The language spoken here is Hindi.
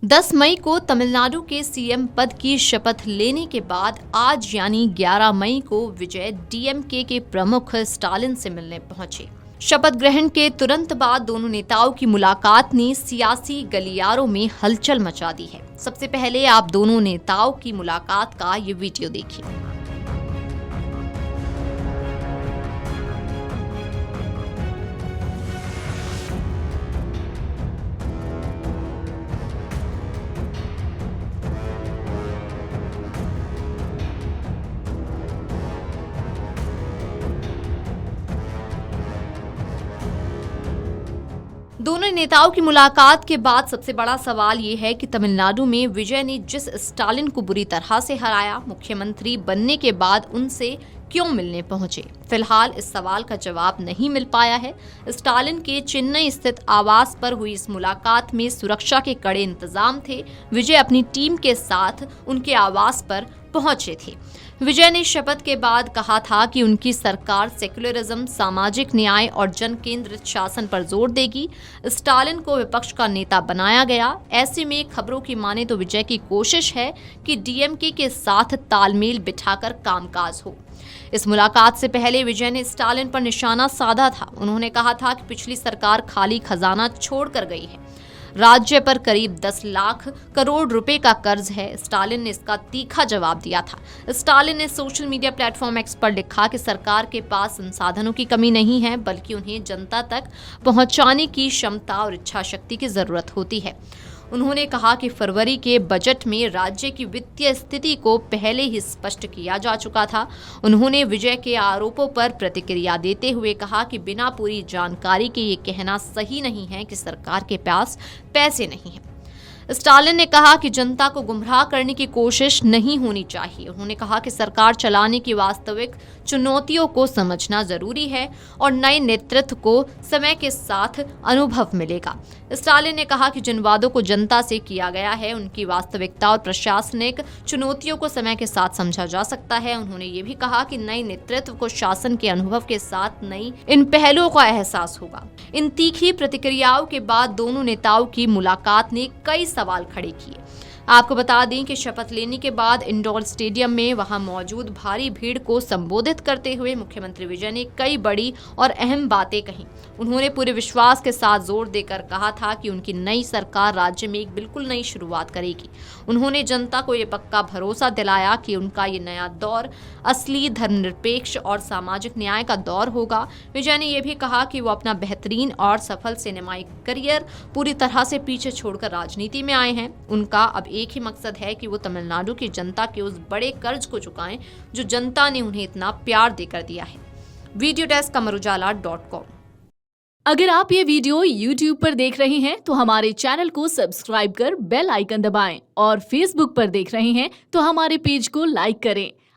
10 मई को तमिलनाडु के सीएम पद की शपथ लेने के बाद आज यानी 11 मई को विजय डीएमके के प्रमुख स्टालिन से मिलने पहुंचे। शपथ ग्रहण के तुरंत बाद दोनों नेताओं की मुलाकात ने सियासी गलियारों में हलचल मचा दी है। सबसे पहले आप दोनों नेताओं की मुलाकात का ये वीडियो देखिए। दोनों नेताओं की मुलाकात के बाद सबसे बड़ा सवाल ये है कि तमिलनाडु में विजय ने जिस स्टालिन को बुरी तरह से हराया, मुख्यमंत्री बनने के बाद उनसे क्यों मिलने पहुंचे। फिलहाल इस सवाल का जवाब नहीं मिल पाया है। स्टालिन के चेन्नई स्थित आवास पर हुई इस मुलाकात में सुरक्षा के कड़े इंतजाम थे। विजय अपनी टीम के साथ उनके आवास पर पहुंचे थे। विजय ने शपथ के बाद कहा था कि उनकी सरकार सेक्युलरिज्म, सामाजिक न्याय और जन केंद्रित शासन पर जोर देगी। स्टालिन को विपक्ष का नेता बनाया गया। ऐसे में खबरों की माने तो विजय की कोशिश है कि डीएमके के साथ तालमेल बिठाकर कामकाज हो। इस मुलाकात से पहले विजय ने स्टालिन पर निशाना साधा था। उन्होंने कहा था कि पिछली सरकार खाली खजाना छोड़कर गई है। राज्य पर करीब 10 लाख करोड़ रुपए का कर्ज है। स्टालिन ने इसका तीखा जवाब दिया था। स्टालिन ने सोशल मीडिया प्लेटफॉर्म एक्स पर लिखा कि सरकार के पास संसाधनों की कमी नहीं है, बल्कि उन्हें जनता तक पहुंचाने की क्षमता और इच्छा शक्ति की जरूरत होती है। उन्होंने कहा कि फरवरी के बजट में राज्य की वित्तीय स्थिति को पहले ही स्पष्ट किया जा चुका था। उन्होंने विजय के आरोपों पर प्रतिक्रिया देते हुए कहा कि बिना पूरी जानकारी के ये कहना सही नहीं है कि सरकार के पास पैसे नहीं हैं। स्टालिन ने कहा कि जनता को गुमराह करने की कोशिश नहीं होनी चाहिए। उन्होंने कहा कि सरकार चलाने की वास्तविक चुनौतियों को समझना जरूरी है और नए नेतृत्व को समय के साथ अनुभव मिलेगा। स्टालिन ने कहा कि जिन वादों को जनता से किया गया है उनकी वास्तविकता और प्रशासनिक चुनौतियों को समय के साथ समझा जा सकता है। उन्होंने ये भी कहा कि नए नेतृत्व को शासन के अनुभव के साथ नई इन पहलुओं का एहसास होगा। इन तीखी प्रतिक्रियाओं के बाद दोनों नेताओं की मुलाकात ने कई सवाल खड़े किए। आपको बता दें कि शपथ लेने के बाद इंडोर स्टेडियम में वहां मौजूद भारी भीड़ को संबोधित करते हुए मुख्यमंत्री विजय ने कई बड़ी और अहम बातें कहीं। उन्होंने पूरे विश्वास के साथ जोर देकर कहा था कि उनकी नई सरकार राज्य में एक बिल्कुल नई शुरुआत करेगी। उन्होंने जनता को ये पक्का भरोसा दिलाया कि उनका ये नया दौर असली धर्मनिरपेक्ष और सामाजिक न्याय का दौर होगा। विजय ने यह भी कहा कि वो अपना बेहतरीन और सफल सिनेमाई करियर पूरी तरह से पीछे छोड़कर राजनीति में आए हैं। उनका अब एक ही मकसद है कि वो तमिलनाडु की जनता के उस बड़े कर्ज को चुकाएं जो जनता ने उन्हें इतना प्यार देकर दिया है। Video desk amarujala.com। अगर आप ये वीडियो YouTube पर देख रहे हैं तो हमारे चैनल को सब्सक्राइब कर बेल आइकन दबाएं और Facebook पर देख रहे हैं तो हमारे पेज को लाइक करें।